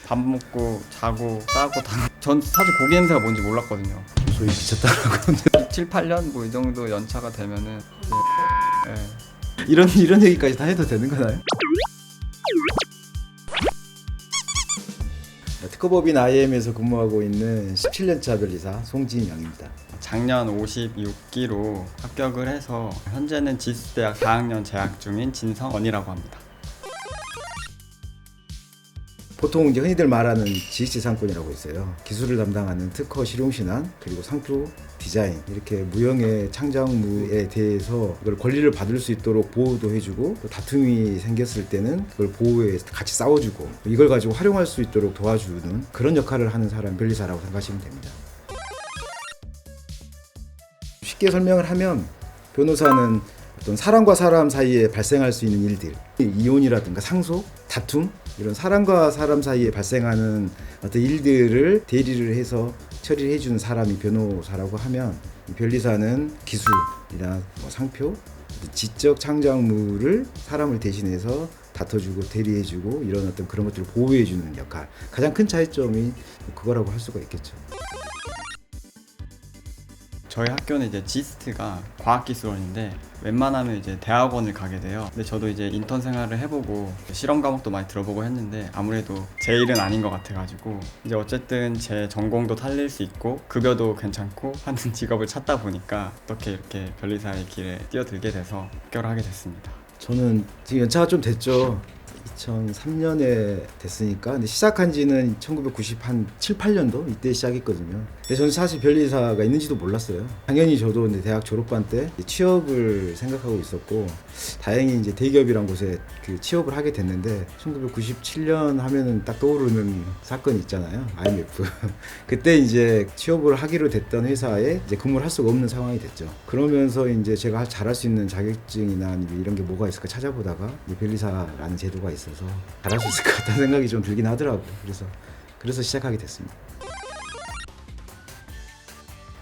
밥 먹고 자고 싸고 전 사실 고기 냄새가 뭔지 몰랐거든요. 소위 미쳤다라고 7, 8년 뭐 이 정도 연차가 되면은 예. 이런 얘기까지 다 해도 되는 거나요? 특허법인 IM에서 근무하고 있는 17년차 변리사 송진영입니다. 작년 56기로 합격을 해서 현재는 지스대학 4학년 재학 중인 진성원이라고 합니다. 보통 이제 흔히들 말하는 GC 상권이라고 있어요. 기술을 담당하는 특허 실용신안 그리고 상표 디자인 이렇게 무형의 창작물에 대해서 그걸 권리를 받을 수 있도록 보호도 해주고 또 다툼이 생겼을 때는 그걸 보호해 같이 싸워주고 이걸 가지고 활용할 수 있도록 도와주는 그런 역할을 하는 사람 변리사라고 생각하시면 됩니다. 쉽게 설명을 하면 변호사는 어떤 사람과 사람 사이에 발생할 수 있는 일들, 이혼이라든가 상소, 다툼 이런 사람과 사람 사이에 발생하는 어떤 일들을 대리를 해서 처리해 주는 사람이 변호사라고 하면 변리사는 기술이나 상표, 지적 창작물을 사람을 대신해서 다퉈주고 대리해주고 이런 어떤 그런 것들을 보호해주는 역할 가장 큰 차이점이 그거라고 할 수가 있겠죠. 저희 학교는 이제 지스트가 과학기술원인데 웬만하면 이제 대학원을 가게 돼요. 근데 저도 이제 인턴 생활을 해보고 실험 과목도 많이 들어보고 했는데 아무래도 제 일은 아닌 것 같아가지고 이제 어쨌든 제 전공도 살릴 수 있고 급여도 괜찮고 하는 직업을 찾다 보니까 어떻게 이렇게 변리사의 길에 뛰어들게 돼서 합격을 하게 됐습니다. 저는 지금 연차가 좀 됐죠. 2003년에 됐으니까 근데 시작한 지는 1997, 8년도 이때 시작했거든요. 근데 저는 사실 변리사가 있는지도 몰랐어요. 당연히 저도 근데 대학 졸업반 때 취업을 생각하고 있었고 다행히 이제 대기업이란 곳에 그 취업을 하게 됐는데 1997년 하면은 딱 떠오르는 사건이 있잖아요. IMF. 그때 이제 취업을 하기로 됐던 회사에 이제 근무를 할 수가 없는 상황이 됐죠. 그러면서 이제 제가 잘할 수 있는 자격증이나 이런 게 뭐가 있을까 찾아보다가 변리사라는 제도가 있어서 잘할 수 있을 것 같다는 생각이 좀 들긴 하더라고요. 그래서 시작하게 됐습니다.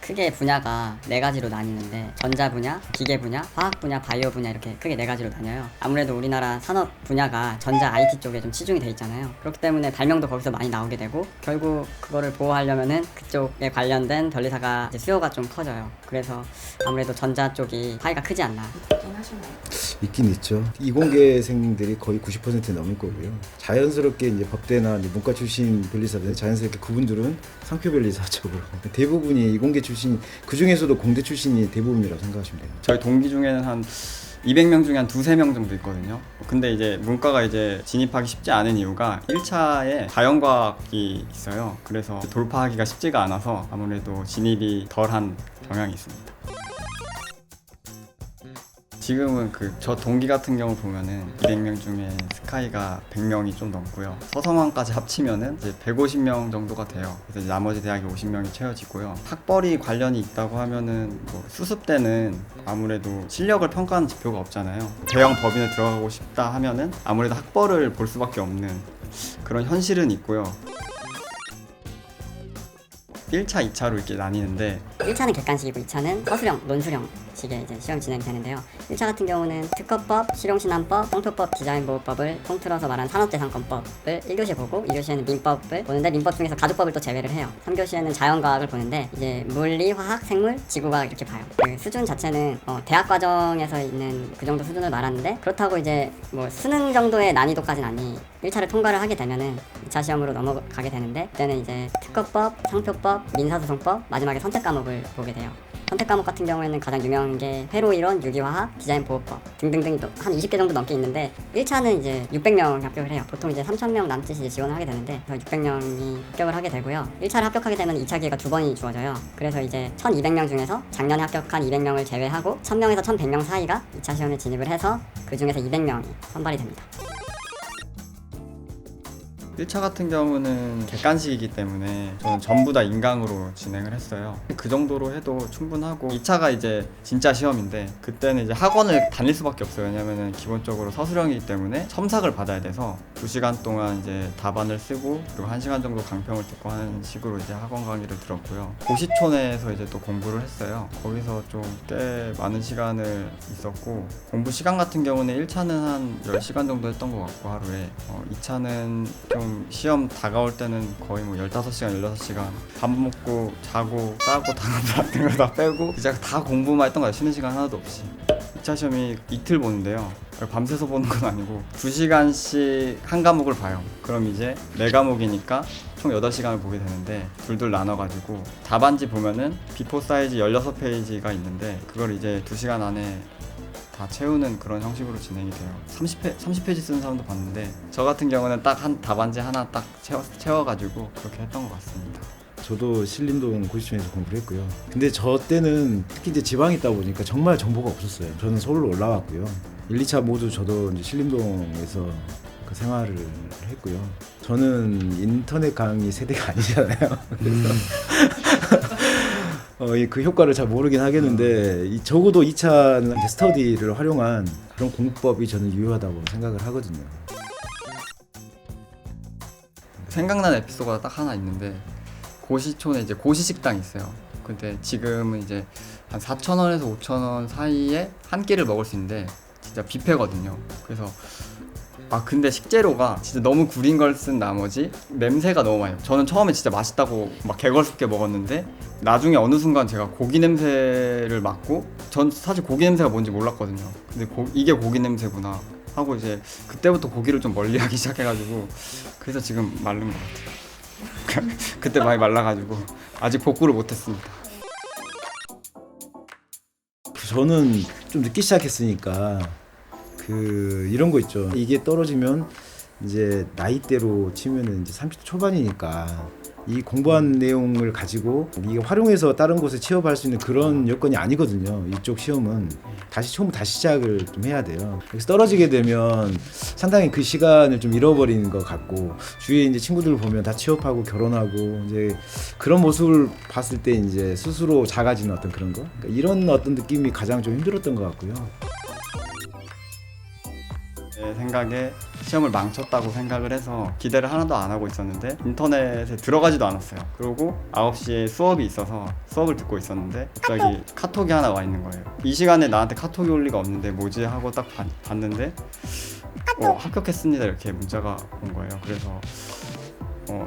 크게 분야가 네 가지로 나뉘는데 전자 분야, 기계 분야, 화학 분야, 바이오 분야 이렇게 크게 네 가지로 나뉘어요. 아무래도 우리나라 산업 분야가 전자 IT 쪽에 좀 치중이 돼 있잖아요. 그렇기 때문에 발명도 거기서 많이 나오게 되고 결국 그거를 보호하려면은 그쪽에 관련된 변리사가 이제 수요가 좀 커져요. 그래서 아무래도 전자 쪽이 파이가 크지 않나. 있긴 있죠. 이공계생들이 거의 90% 넘을 거고요. 자연스럽게 이제 법대나 이제 문과 출신 변리사들 자연스럽게 그분들은 상표 변리사 쪽으로 대부분이 이공계 출신 그 중에서도 공대 출신이 대부분이라고 생각하시면 돼요. 저희 동기 중에는 한 200명 중에 한 2~3명 정도 있거든요. 근데 이제 문과가 이제 진입하기 쉽지 않은 이유가 1차에 자연과학이 있어요. 그래서 돌파하기가 쉽지가 않아서 아무래도 진입이 덜한 경향이 있습니다. 지금은 저 동기 같은 경우 보면은 200명 중에 스카이가 100명이 좀 넘고요. 서성왕까지 합치면은 이제 150명 정도가 돼요. 그래서 이제 나머지 대학이 50명이 채워지고요. 학벌이 관련이 있다고 하면은 뭐 수습 때는 아무래도 실력을 평가하는 지표가 없잖아요. 대형 법인에 들어가고 싶다 하면은 아무래도 학벌을 볼 수밖에 없는 그런 현실은 있고요. 1차, 2차로 이렇게 나뉘는데 1차는 객관식이고 2차는 서술형, 논술형식의 이제 시험이 진행이 되는데요. 1차 같은 경우는 특허법, 실용신안법, 상표법, 디자인보호법을 통틀어서 말한 산업재산권법을 1교시에 보고 2교시에는 민법을 보는데 민법 중에서 가두법을 또 제외를 해요. 3교시에는 자연과학을 보는데 이제 물리, 화학, 생물, 지구과학 이렇게 봐요. 그 수준 자체는 대학 과정에서 있는 그 정도 수준을 말하는데 그렇다고 이제 뭐 수능 정도의 난이도까지는 아니 1차를 통과를 하게 되면은 2차 시험으로 넘어가게 되는데 그때는 이제 특허법, 상표법, 민사소송법, 마지막에 선택 과목을 보게 돼요. 선택 과목 같은 경우에는 가장 유명한 게 회로이론, 유기화학, 디자인보호법 등등등 한 20개 정도 넘게 있는데 1차는 이제 600명이 합격을 해요. 보통 이제 3,000명 남짓이 이제 지원을 하게 되는데 600명이 합격을 하게 되고요. 1차를 합격하게 되면 2차 기회가 2번이 주어져요. 그래서 이제 1,200명 중에서 작년에 합격한 200명을 제외하고 1,000명에서 1,100명 사이가 2차 시험에 진입을 해서 그 중에서 200명이 선발이 됩니다. 1차 같은 경우는 객관식이기 때문에 저는 전부 다 인강으로 진행을 했어요. 그 정도로 해도 충분하고 2차가 이제 진짜 시험인데 그때는 이제 학원을 다닐 수밖에 없어요. 왜냐면은 기본적으로 서술형이기 때문에 첨삭을 받아야 돼서 2시간 동안 이제 답안을 쓰고 그리고 1시간 정도 강평을 듣고 하는 식으로 이제 학원 강의를 들었고요. 고시촌에서 이제 또 공부를 했어요. 거기서 좀 꽤 많은 시간을 있었고 공부 시간 같은 경우는 1차는 한 10시간 정도 했던 것 같고 하루에 2차는 좀 지금 시험 다가올 때는 거의 뭐 15시간, 16시간 밥 먹고 자고 싸고 당근 같은 거 다 빼고 진짜 다 공부만 했던 거예요. 쉬는 시간 하나도 없이. 2차 시험이 이틀 보는데요. 밤새서 보는 건 아니고 2시간씩 한 과목을 봐요. 그럼 이제 4과목이니까 총 8시간을 보게 되는데 둘둘 나눠가지고 답안지 보면은 비포 사이즈 16페이지가 있는데 그걸 이제 2시간 안에 다 채우는 그런 형식으로 진행이 돼요. 30페이지 쓰는 사람도 봤는데 저 같은 경우는 딱 한 답안지 하나 딱 채워가지고 그렇게 했던 것 같습니다. 저도 신림동 고시촌에서 공부를 했고요. 근데 저 때는 특히 이제 지방에 있다 보니까 정말 정보가 없었어요. 저는 서울로 올라왔고요. 1, 2차 모두 저도 이제 신림동에서 그 생활을 했고요. 저는 인터넷 강의 세대가 아니잖아요. 그래서 그 효과를 잘 모르긴 하겠는데 적어도 2차는 스터디를 활용한 그런 공부법이 저는 유효하다고 생각을 하거든요. 생각나는 에피소드가 딱 하나 있는데 고시촌에 이제 고시식당이 있어요. 근데 지금은 이제 한 4,000원에서 5,000원 사이에 한 끼를 먹을 수 있는데 진짜 뷔페거든요. 그래서 근데 식재료가 진짜 너무 구린 걸 쓴 나머지 냄새가 너무 많이 나요. 저는 처음에 진짜 맛있다고 막 개걸스럽게 먹었는데 나중에 어느 순간 제가 고기 냄새를 맡고 전 사실 고기 냄새가 뭔지 몰랐거든요. 근데 이게 고기 냄새구나 하고 이제 그때부터 고기를 좀 멀리하기 시작해가지고 그래서 지금 마른 것 같아요. 그때 많이 말라가지고 아직 복구를 못했습니다. 저는 좀 늦게 시작했으니까 이런 거 있죠. 이게 떨어지면 이제 나이대로 치면은 이제 30대 초반이니까 이 공부한 내용을 가지고 이게 활용해서 다른 곳에 취업할 수 있는 그런 여건이 아니거든요. 이쪽 시험은 처음부터 다시 시작을 좀 해야 돼요. 그래서 떨어지게 되면 상당히 그 시간을 좀 잃어버리는 것 같고 주위에 이제 친구들 보면 다 취업하고 결혼하고 이제 그런 모습을 봤을 때 이제 스스로 작아지는 어떤 그런 거 그러니까 이런 어떤 느낌이 가장 좀 힘들었던 것 같고요. 제 생각에 시험을 망쳤다고 생각을 해서 기대를 하나도 안 하고 있었는데 인터넷에 들어가지도 않았어요. 그리고 9시에 수업이 있어서 수업을 듣고 있었는데 갑자기 카톡이 하나 와 있는 거예요. 이 시간에 나한테 카톡이 올 리가 없는데 뭐지 하고 딱 봤는데 합격했습니다 이렇게 문자가 온 거예요. 그래서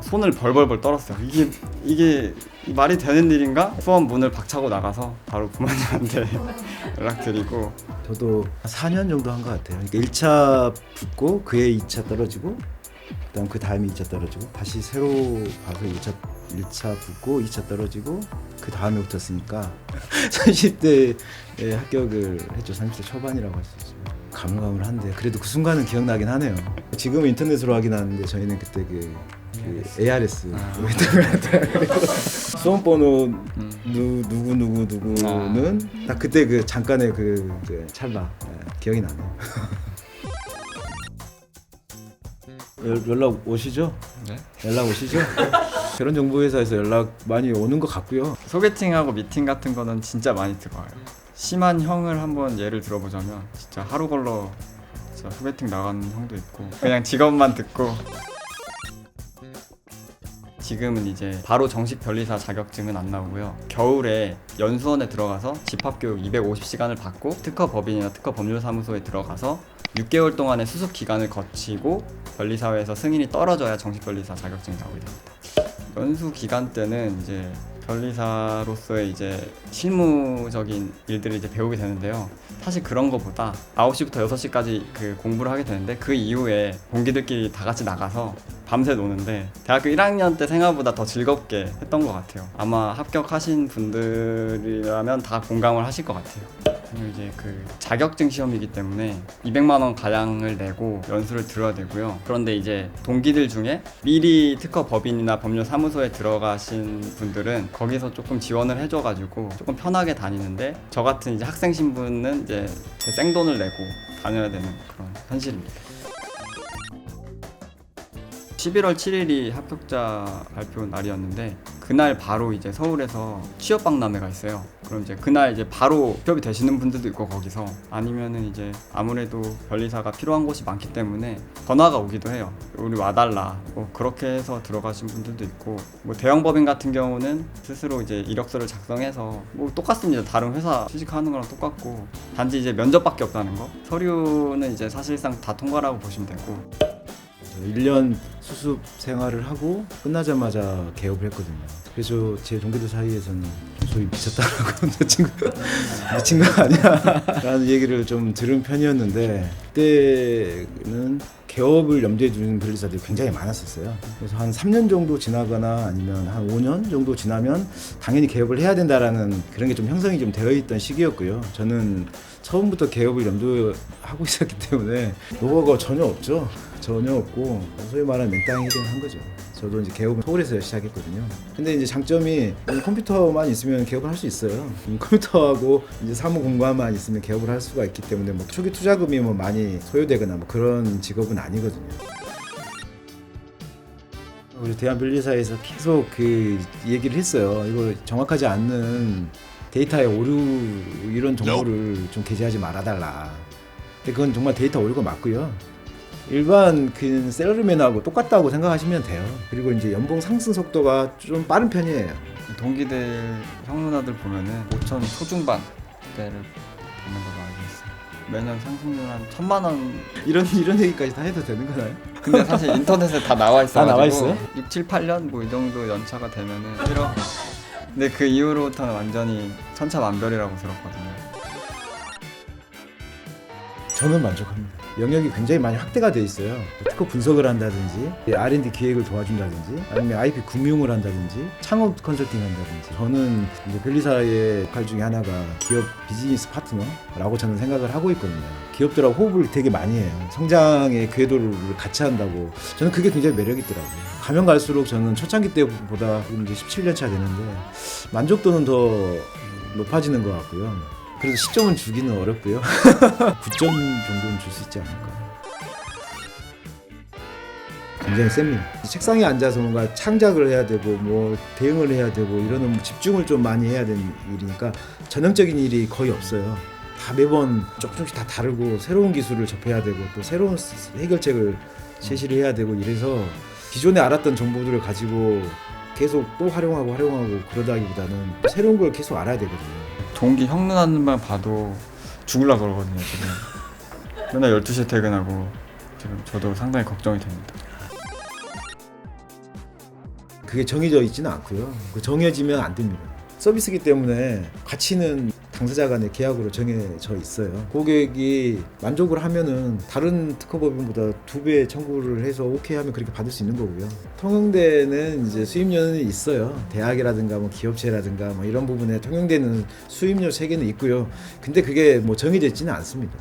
손을 벌벌벌 떨었어요. 이게 말이 되는 일인가? 수업 문을 박차고 나가서 바로 부모님한테 연락드리고 저도 4년 정도 한 것 같아요. 그러니까 1차 붙고 그해 2차 떨어지고 그다음 그 다음에 2차 떨어지고 다시 새로 봐서 1차 붙고 2차 떨어지고 그 다음에 붙었으니까 30대에 합격을 했죠. 30대 초반이라고 할 수 있죠. 가물가물한데 그래도 그 순간은 기억나긴 하네요. 지금은 인터넷으로 하긴 하는데 저희는 그때 그 ARS 했던 것 같아요. 수험번호 누구는 딱 그때 그 잠깐의 그 찰나 기억이 나네요. 연락 오시죠? 네? 연락 오시죠? 결혼정보회사에서 연락 많이 오는 것 같고요. 소개팅하고 미팅 같은 거는 진짜 많이 들어와요. 심한 형을 한번 예를 들어보자면 진짜 하루 걸러 진짜 소개팅 나가는 형도 있고 그냥 직업만 듣고 지금은 이제 바로 정식 변리사 자격증은 안 나오고요. 겨울에 연수원에 들어가서 집합교육 250시간을 받고 특허 법인이나 특허 법률사무소에 들어가서 6개월 동안의 수습 기간을 거치고 변리사회에서 승인이 떨어져야 정식 변리사 자격증이 나오게 됩니다. 연수 기간 때는 이제 변리사로서의 이제 실무적인 일들을 이제 배우게 되는데요. 사실 그런 거보다 9시부터 6시까지 그 공부를 하게 되는데 그 이후에 동기들끼리 다 같이 나가서 밤새 노는데 대학교 1학년 때 생각보다 더 즐겁게 했던 것 같아요. 아마 합격하신 분들이라면 다 공감을 하실 것 같아요. 그리고 이제 그 자격증 시험이기 때문에 200만 원 가량을 내고 연수를 들어야 되고요. 그런데 이제 동기들 중에 미리 특허 법인이나 법률 사무소에 들어가신 분들은 거기서 조금 지원을 해줘가지고 조금 편하게 다니는데 저 같은 이제 학생 신분은 이제 생돈을 내고 다녀야 되는 그런 현실입니다. 11월 7일이 합격자 발표 날이었는데 그날 바로 이제 서울에서 취업 박람회가 있어요. 그럼 이제 그날 이제 바로 취업이 되시는 분들도 있고 거기서 아니면은 이제 아무래도 변리사가 필요한 곳이 많기 때문에 전화가 오기도 해요. 우리 와달라. 뭐 그렇게 해서 들어가신 분들도 있고 뭐 대형 법인 같은 경우는 스스로 이제 이력서를 작성해서 뭐 똑같습니다. 다른 회사 취직하는 거랑 똑같고 단지 이제 면접밖에 없다는 거. 서류는 이제 사실상 다 통과라고 보시면 되고. 1년 수습 생활을 하고 끝나자마자 개업을 했거든요. 그래서 제 동기들 사이에서는 좀 소위 미쳤다라고 미친 거 아니야 라는 얘기를 좀 들은 편이었는데, 그때는 개업을 염두에 두는 변리사들이 굉장히 많았었어요. 그래서 한 3년 정도 지나거나 아니면 한 5년 정도 지나면 당연히 개업을 해야 된다라는 그런 게 좀 형성이 좀 되어 있던 시기였고요. 저는 처음부터 개업을 염두하고 있었기 때문에 노하우가 전혀 없죠. 전혀 없고 소위 말하는 맨땅이 한 거죠. 저도 이제 개업은 서울에서 시작했거든요. 근데 이제 장점이 컴퓨터만 있으면 개업을 할 수 있어요. 컴퓨터하고 이제 사무 공부만 있으면 개업을 할 수가 있기 때문에 뭐 초기 투자금이 뭐 많이 소요되거나 뭐 그런 직업은 아니거든요. 우리 대한변리사에서 계속 그 얘기를 했어요. 이거 정확하지 않는 데이터의 오류 이런 정보를 좀 게재하지 말아달라. 근데 그건 정말 데이터 오류가 맞고요. 일반 그 셀러리맨하고 똑같다고 생각하시면 돼요. 그리고 이제 연봉 상승 속도가 좀 빠른 편이에요. 동기들 형 누나들 보면은 5천 초중반대를 보는 걸로 알고 있어요. 매년 상승률 한 1,000만 원. 이런 얘기까지 다 해도 되는 거나요? 근데 사실 인터넷에 다 나와 있어가지고 다 나와 있어요? 6, 7, 8년 뭐 이 정도 연차가 되면은 1억. 근데 그 이후로부터는 완전히 천차만별이라고 들었거든요. 저는 만족합니다. 영역이 굉장히 많이 확대가 돼 있어요. 특허 분석을 한다든지 R&D 기획을 도와준다든지 아니면 IP 금융을 한다든지 창업 컨설팅 한다든지, 저는 이제 변리사의 역할 중에 하나가 기업 비즈니스 파트너라고 저는 생각을 하고 있거든요. 기업들하고 호흡을 되게 많이 해요. 성장의 궤도를 같이 한다고. 저는 그게 굉장히 매력 있더라고요. 가면 갈수록 저는 초창기 때보다 이제 17년 차 되는데 만족도는 더 높아지는 것 같고요. 그래도 10점은 주기는 어렵고요. 9점 정도는 줄 수 있지 않을까. 굉장히 셉니다. 책상에 앉아서 뭔가 창작을 해야 되고 뭐 대응을 해야 되고 이러는 집중을 좀 많이 해야 되는 일이니까 전형적인 일이 거의 없어요. 다 매번 조금씩 다 다르고 새로운 기술을 접해야 되고 또 새로운 해결책을 제시를 해야 되고, 이래서 기존에 알았던 정보들을 가지고 계속 또 활용하고 그러다기보다는 새로운 걸 계속 알아야 되거든요. 동기 형 누나들만 봐도 죽으려고 그러거든요 지금. 맨날 12시에 퇴근하고 지금 저도 상당히 걱정이 됩니다. 그게 정해져 있지는 않고요. 그 정해지면 안 됩니다. 서비스이기 때문에 가치는 당사자 간의 계약으로 정해져 있어요. 고객이 만족을 하면은 다른 특허법인보다 2배 청구를 해서 오케이 하면 그렇게 받을 수 있는 거고요. 통용되는 이제 수입료는 있어요. 대학이라든가 뭐 기업체라든가 뭐 이런 부분에 통용되는 수입료 세계는 있고요. 근데 그게 뭐 정해져 있지는 않습니다.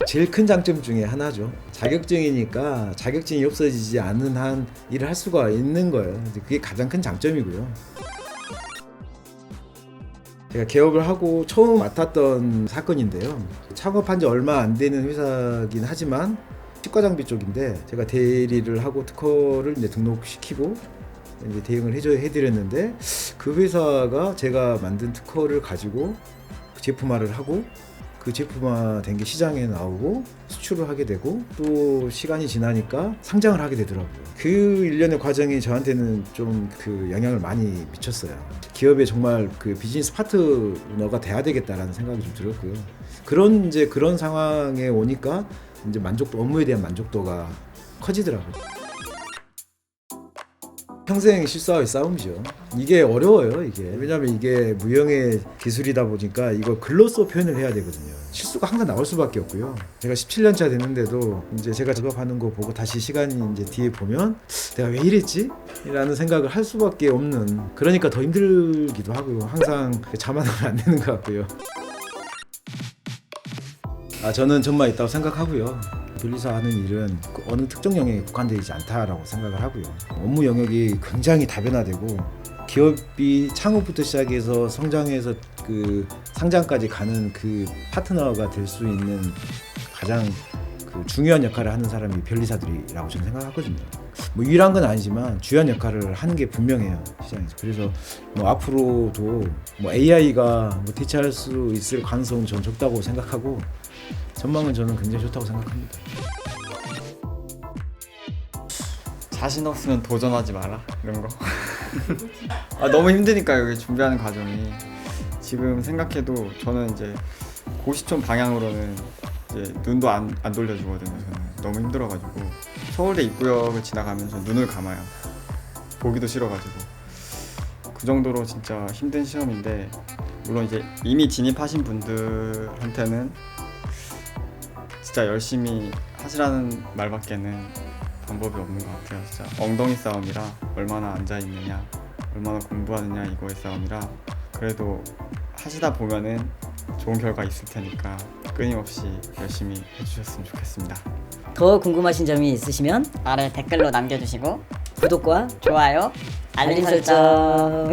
제일 큰 장점 중에 하나죠. 자격증이니까 자격증이 없어지지 않는 한 일을 할 수가 있는 거예요. 그게 가장 큰 장점이고요. 제가 개업을 하고 처음 맡았던 사건인데요. 창업한 지 얼마 안 되는 회사긴 하지만 치과 장비 쪽인데, 제가 대리를 하고 특허를 이제 등록시키고 이제 대응을 해드렸는데, 그 회사가 제가 만든 특허를 가지고 제품화를 하고 그 제품화 된 게 시장에 나오고 수출을 하게 되고 또 시간이 지나니까 상장을 하게 되더라고요. 그 일련의 과정이 저한테는 좀 그 영향을 많이 미쳤어요. 기업에 정말 그 비즈니스 파트너가 돼야 되겠다라는 생각이 좀 들었고요. 그런 상황에 오니까 이제 업무에 대한 만족도가 커지더라고요. 평생 실수와의 싸움이죠. 이게 어려워요, 이게. 왜냐면 이게 무형의 기술이다 보니까 이거 글로써 표현을 해야 되거든요. 실수가 항상 나올 수밖에 없고요. 제가 17년 차 됐는데도 이제 제가 작업하는 거 보고 다시 시간이 이제 뒤에 보면 내가 왜 이랬지? 라는 생각을 할 수밖에 없는, 그러니까 더 힘들기도 하고요. 항상 자만하면 안 되는 것 같고요. 저는 정말 있다고 생각하고요. 변리사 하는 일은 어느 특정 영역에 국한되어 있지 않다라고 생각을 하고요. 업무 영역이 굉장히 다변화되고 기업이 창업부터 시작해서 성장해서 그 상장까지 가는 그 파트너가 될 수 있는 가장 그 중요한 역할을 하는 사람이 변리사들이라고 저는 생각하거든요. 뭐 유일한 건 아니지만 주요한 역할을 하는 게 분명해요, 시장에서. 그래서 뭐 앞으로도 뭐 AI가 뭐 대체할 수 있을 가능성은 전 적다고 생각하고, 전망은 저는 굉장히 좋다고 생각합니다. 자신 없으면 도전하지 마라, 이런 거. 너무 힘드니까 여기 준비하는 과정이. 지금 생각해도 저는 이제 고시촌 방향으로는 이제 눈도 안 돌려주거든요. 저는 너무 힘들어가지고 서울대 입구역을 지나가면서 눈을 감아요. 보기도 싫어가지고. 그 정도로 진짜 힘든 시험인데, 물론 이제 이미 진입하신 분들한테는 진짜 열심히 하시라는 말밖에는 방법이 없는 것 같아요. 진짜 엉덩이 싸움이라, 얼마나 앉아있느냐, 얼마나 공부하느냐 이거의 싸움이라, 그래도 하시다 보면은 좋은 결과 있을 테니까 끊임없이 열심히 해주셨으면 좋겠습니다. 더 궁금하신 점이 있으시면 아래 댓글로 남겨주시고 구독과 좋아요, 알림 설정.